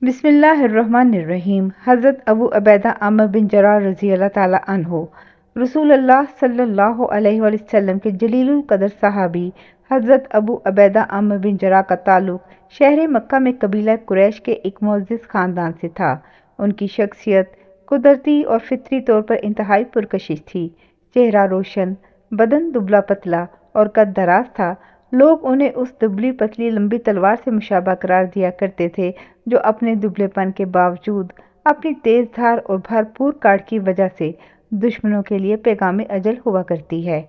بسم اللہ الرحمن الرحیم۔ حضرت ابو عبیدہ عامر بن جراح رضی اللہ تعالیٰ عنہ رسول اللہ صلی اللہ علیہ وسلم کے جلیل القدر صحابی حضرت ابو عبیدہ عامر بن جراح کا تعلق شہر مکہ میں قبیلہ قریش کے ایک معزز خاندان سے تھا۔ ان کی شخصیت قدرتی اور فطری طور پر انتہائی پرکشش تھی۔ چہرہ روشن، بدن دبلا پتلا اور قد دراز تھا۔ لوگ انہیں اس دبلی پتلی لمبی تلوار سے مشابہ قرار دیا کرتے تھے جو اپنے دبلے پن کے باوجود اپنی تیز دھار اور بھرپور کاٹ کی وجہ سے دشمنوں کے لیے پیغام اجل ہوا کرتی ہے۔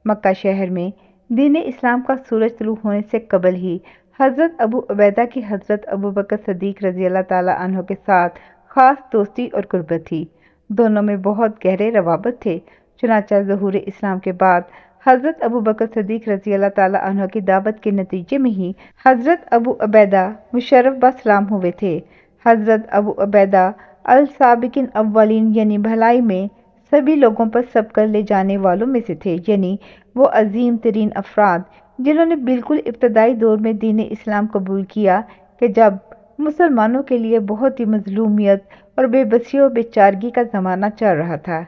مکہ شہر میں دین اسلام کا سورج طلوع ہونے سے قبل ہی حضرت ابو عبیدہ کی حضرت ابوبکر صدیق رضی اللہ تعالیٰ عنہ کے ساتھ خاص دوستی اور قربت تھی۔ دونوں میں بہت گہرے روابط تھے۔ چنانچہ ظہور اسلام کے بعد حضرت ابوبکر صدیق رضی اللہ تعالیٰ عنہ کی دعوت کے نتیجے میں ہی حضرت ابو عبیدہ مشرف باسلام ہوئے تھے۔ حضرت ابو عبیدہ السابقین اولین یعنی بھلائی میں سبھی لوگوں پر سبقت لے جانے والوں میں سے تھے، یعنی وہ عظیم ترین افراد جنہوں نے بالکل ابتدائی دور میں دین اسلام قبول کیا کہ جب مسلمانوں کے لیے بہت ہی مظلومیت اور بے بسی و بے چارگی کا زمانہ چل رہا تھا۔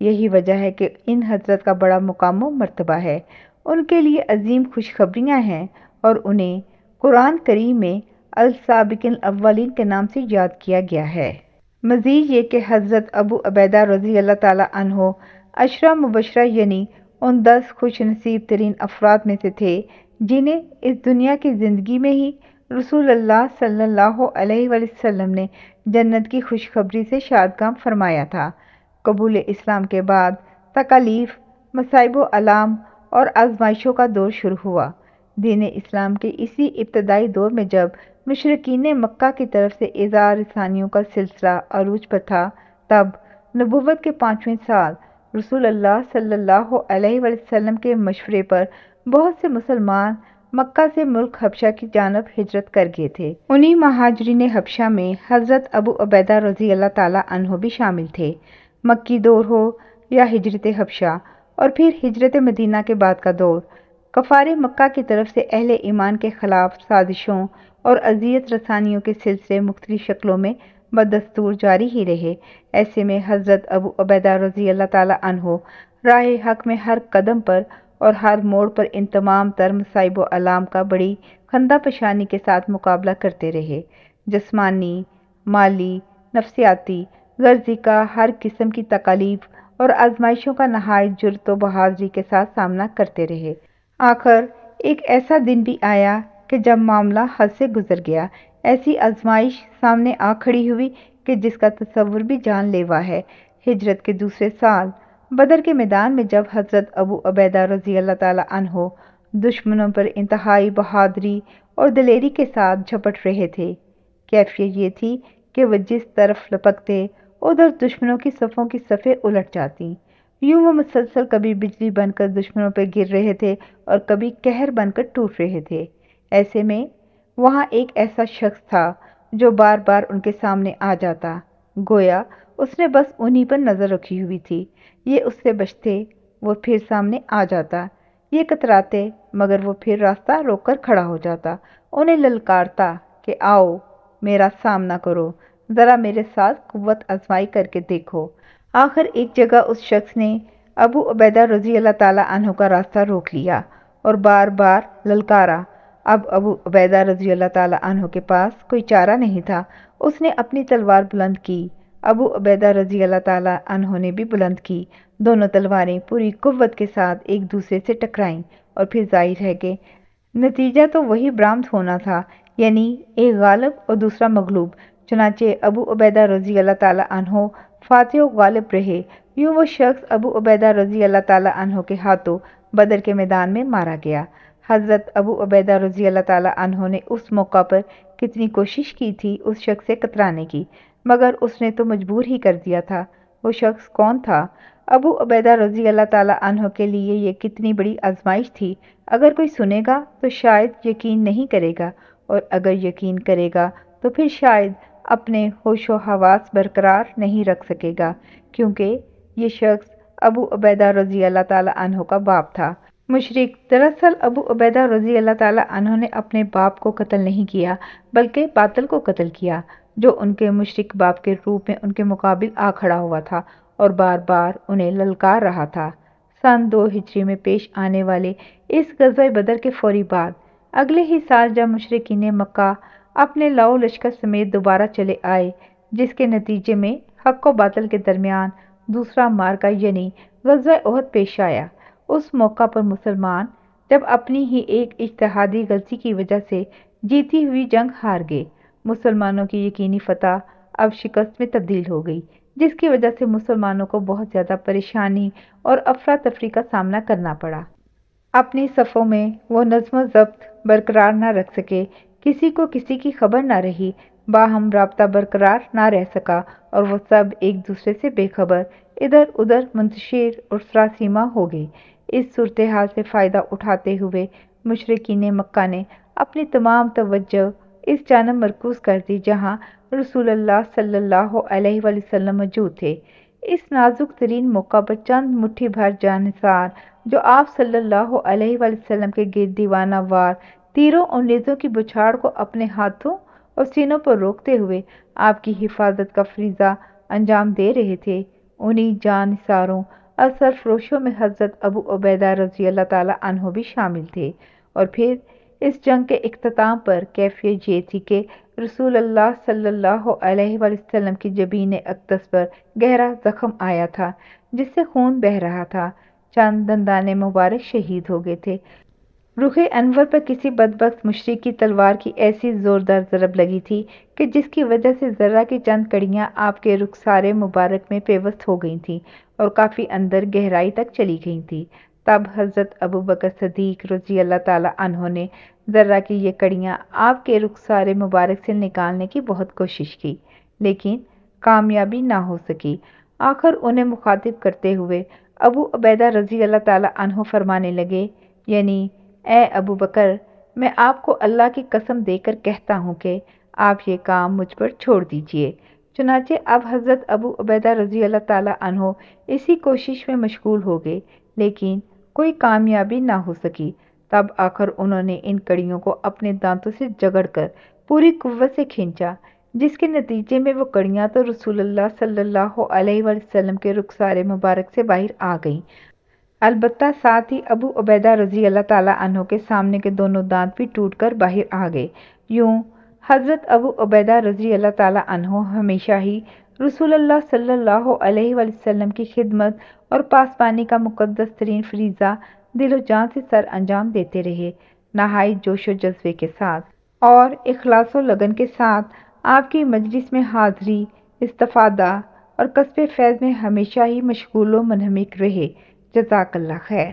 یہی وجہ ہے کہ ان حضرت کا بڑا مقام و مرتبہ ہے، ان کے لیے عظیم خوشخبریاں ہیں اور انہیں قرآن کریم میں السابقین الاولین کے نام سے یاد کیا گیا ہے۔ مزید یہ کہ حضرت ابو عبیدہ رضی اللہ تعالیٰ عنہ عشرہ مبشرہ یعنی ان 10 خوش نصیب ترین افراد میں سے تھے جنہیں اس دنیا کی زندگی میں ہی رسول اللہ صلی اللہ علیہ وسلم نے جنت کی خوشخبری سے شادگاہ فرمایا تھا۔ قبول اسلام کے بعد تکالیف، مصائب و آلام اور آزمائشوں کا دور شروع ہوا۔ دین اسلام کے اسی ابتدائی دور میں جب مشرکین مکہ کی طرف سے ایذا رسانیوں کا سلسلہ عروج پر تھا، تب نبوت کے 5ویں سال رسول اللہ صلی اللہ علیہ وسلم کے مشورے پر بہت سے مسلمان مکہ سے ملک حبشہ کی جانب ہجرت کر گئے تھے۔ انہی مہاجرین حبشہ میں حضرت ابو عبیدہ رضی اللہ تعالیٰ عنہ بھی شامل تھے۔ مکی دور ہو یا ہجرت حبشہ اور پھر ہجرت مدینہ کے بعد کا دور، کفار مکہ کی طرف سے اہل ایمان کے خلاف سازشوں اور اذیت رسانیوں کے سلسلے مختلف شکلوں میں بدستور جاری ہی رہے۔ ایسے میں حضرت ابو عبیدہ رضی اللہ تعالیٰ عنہ راہ حق میں ہر قدم پر اور ہر موڑ پر ان تمام تر مصائب و آلام کا بڑی خندہ پیشانی کے ساتھ مقابلہ کرتے رہے۔ جسمانی، مالی، نفسیاتی، غرضی کا ہر قسم کی تکالیف اور آزمائشوں کا نہایت جرأت و بہادری کے ساتھ سامنا کرتے رہے۔ آخر ایک ایسا دن بھی آیا کہ جب معاملہ حد سے گزر گیا۔ ایسی آزمائش سامنے آ کھڑی ہوئی کہ جس کا تصور بھی جان لیوا ہے۔ ہجرت کے دوسرے سال بدر کے میدان میں جب حضرت ابو عبیدہ رضی اللہ تعالیٰ عنہ دشمنوں پر انتہائی بہادری اور دلیری کے ساتھ جھپٹ رہے تھے، کیفیت یہ تھی کہ وہ جس طرف لپکتے ادھر دشمنوں کی صفوں کی صفیں الٹ جاتی۔ یوں وہ مسلسل کبھی بجلی بن کر دشمنوں پر گر رہے تھے اور کبھی قہر بن کر ٹوٹ رہے تھے۔ ایسے میں وہاں ایک ایسا شخص تھا جو بار بار ان کے سامنے آ جاتا، گویا اس نے بس انہی پر نظر رکھی ہوئی تھی۔ یہ اس سے بچتے، وہ پھر سامنے آ جاتا، یہ کتراتے مگر وہ پھر راستہ روک کر کھڑا ہو جاتا، انہیں للکارتا کہ آؤ میرا سامنا کرو، ذرا میرے ساتھ قوت آزمائی کر کے دیکھو۔ آخر ایک جگہ اس شخص نے ابو عبیدہ رضی اللہ تعالیٰ عنہ کا راستہ روک لیا اور بار بار للکارا۔ اب ابو عبیدہ رضی اللہ تعالیٰ عنہ کے پاس کوئی چارہ نہیں تھا۔ اس نے اپنی تلوار بلند کی، ابو عبیدہ رضی اللہ تعالیٰ عنہ نے بھی بلند کی۔ دونوں تلواریں پوری قوت کے ساتھ ایک دوسرے سے ٹکرائیں اور پھر ظاہر ہے کہ نتیجہ تو وہی برآمد ہونا تھا، یعنی ایک غالب اور دوسرا مغلوب۔ چنانچہ ابو عبیدہ رضی اللہ تعالیٰ عنہ فاتح و غالب رہے۔ یوں وہ شخص ابو عبیدہ رضی اللہ تعالیٰ عنہ کے ہاتھوں بدر کے میدان میں مارا گیا۔ حضرت ابو عبیدہ رضی اللہ تعالیٰ عنہ نے اس موقع پر کتنی کوشش کی تھی اس شخص سے کترانے کی، مگر اس نے تو مجبور ہی کر دیا تھا۔ وہ شخص کون تھا؟ ابو عبیدہ رضی اللہ تعالیٰ عنہ کے لیے یہ کتنی بڑی آزمائش تھی۔ اگر کوئی سنے گا تو شاید یقین نہیں کرے گا، اور اگر یقین کرے گا تو پھر شاید اپنے ہوش و حواس برقرار نہیں رکھ سکے گا، کیونکہ یہ شخص ابو عبیدہ رضی اللہ تعالیٰ عنہ کا باپ تھا۔ مشرک دراصل ابو عبیدہ رضی اللہ تعالیٰ عنہ نے اپنے باپ کو قتل نہیں کیا بلکہ باطل کو قتل کیا جو ان کے مشرک باپ کے روپ میں ان کے مقابل آ کھڑا ہوا تھا اور بار بار انہیں للکار رہا تھا۔ سن 2 ہجری میں پیش آنے والے اس غزوہ بدر کے فوری بعد اگلے ہی سال جب مشرکین مکہ اپنے لاؤ لشکر سمیت دوبارہ چلے آئے، جس کے نتیجے میں حق و باطل کے درمیان دوسرا معرکہ یعنی غزوہ احد پیش آیا، اس موقع پر مسلمان جب اپنی ہی ایک اجتہادی غلطی کی وجہ سے جیتی ہوئی جنگ ہار گئے، مسلمانوں کی یقینی فتح اب شکست میں تبدیل ہو گئی، جس کی وجہ سے مسلمانوں کو بہت زیادہ پریشانی اور افراتفری کا سامنا کرنا پڑا۔ اپنی صفوں میں وہ نظم و ضبط برقرار نہ رکھ سکے، کسی کو کسی کی خبر نہ رہی، باہم رابطہ برقرار نہ رہ سکا اور وہ سب ایک دوسرے سے بے خبر ادھر ادھر منتشر اور سراسیمہ ہو گئے۔ اس صورتحال سے فائدہ اٹھاتے ہوئے مشرکین مکہ نے اپنی تمام توجہ اس جانب مرکوز کر دی جہاں رسول اللہ صلی اللہ علیہ وآلہ وسلم موجود تھے۔ اس نازک ترین موقع پر چند مٹھی بھر جانثار جو آپ صلی اللہ علیہ وآلہ وسلم کے گرد دیوانہ وار تیروں اور نیزوں کی بچھاڑ کو اپنے ہاتھوں اور سینوں پر روکتے ہوئے آپ کی حفاظت کا فریضہ انجام دے رہے تھے، انہی جانثاروں اثر فروشوں میں حضرت ابو عبیدہ رضی اللہ تعالیٰ عنہ بھی شامل تھے۔ اور پھر اس جنگ کے اختتام پر کیفیت یہ تھی کہ رسول اللہ صلی اللہ علیہ وآلہ وسلم کی جبین اقدس پر گہرا زخم آیا تھا جس سے خون بہہ رہا تھا، چند دندان مبارک شہید ہو گئے تھے، رخ انور پر کسی بدبخت مشرک کی تلوار کی ایسی زوردار ضرب لگی تھی کہ جس کی وجہ سے ذرہ کی چند کڑیاں آپ کے رخسارے مبارک میں پیوست ہو گئی تھیں اور کافی اندر گہرائی تک چلی گئی تھیں۔ تب حضرت ابو بکر صدیق رضی اللہ تعالیٰ عنہ نے ذرہ کی یہ کڑیاں آپ کے رخسارے مبارک سے نکالنے کی بہت کوشش کی، لیکن کامیابی نہ ہو سکی۔ آخر انہیں مخاطب کرتے ہوئے ابو عبیدہ رضی اللہ تعالیٰ عنہ فرمانے لگے، یعنی اے ابو بکر، میں آپ کو اللہ کی قسم دے کر کہتا ہوں کہ آپ یہ کام مجھ پر چھوڑ دیجئے۔ چنانچہ اب حضرت ابو عبیدہ رضی اللہ تعالیٰ عنہ اسی کوشش میں مشغول ہو گئے، لیکن کوئی کامیابی نہ ہو سکی۔ تب آخر انہوں نے ان کڑیوں کو اپنے دانتوں سے جگڑ کر پوری قوت سے کھینچا، جس کے نتیجے میں وہ کڑیاں تو رسول اللہ صلی اللہ علیہ وآلہ وسلم کے رخسارے مبارک سے باہر آ گئیں، البتہ ساتھ ہی ابو عبیدہ رضی اللہ تعالیٰ عنہ کے سامنے کے دونوں دانت بھی ٹوٹ کر باہر آ گئے۔ یوں حضرت ابو عبیدہ رضی اللہ تعالیٰ عنہ ہمیشہ ہی رسول اللہ صلی اللہ علیہ وآلہ وسلم کی خدمت اور پاسبانی کا مقدس ترین فریضہ دل و جان سے سر انجام دیتے رہے، نہایت جوش و جذبے کے ساتھ اور اخلاص و لگن کے ساتھ آپ کی مجلس میں حاضری، استفادہ اور کسب فیض میں ہمیشہ ہی مشغول و منہمک رہے۔ جزاک اللہ خیر۔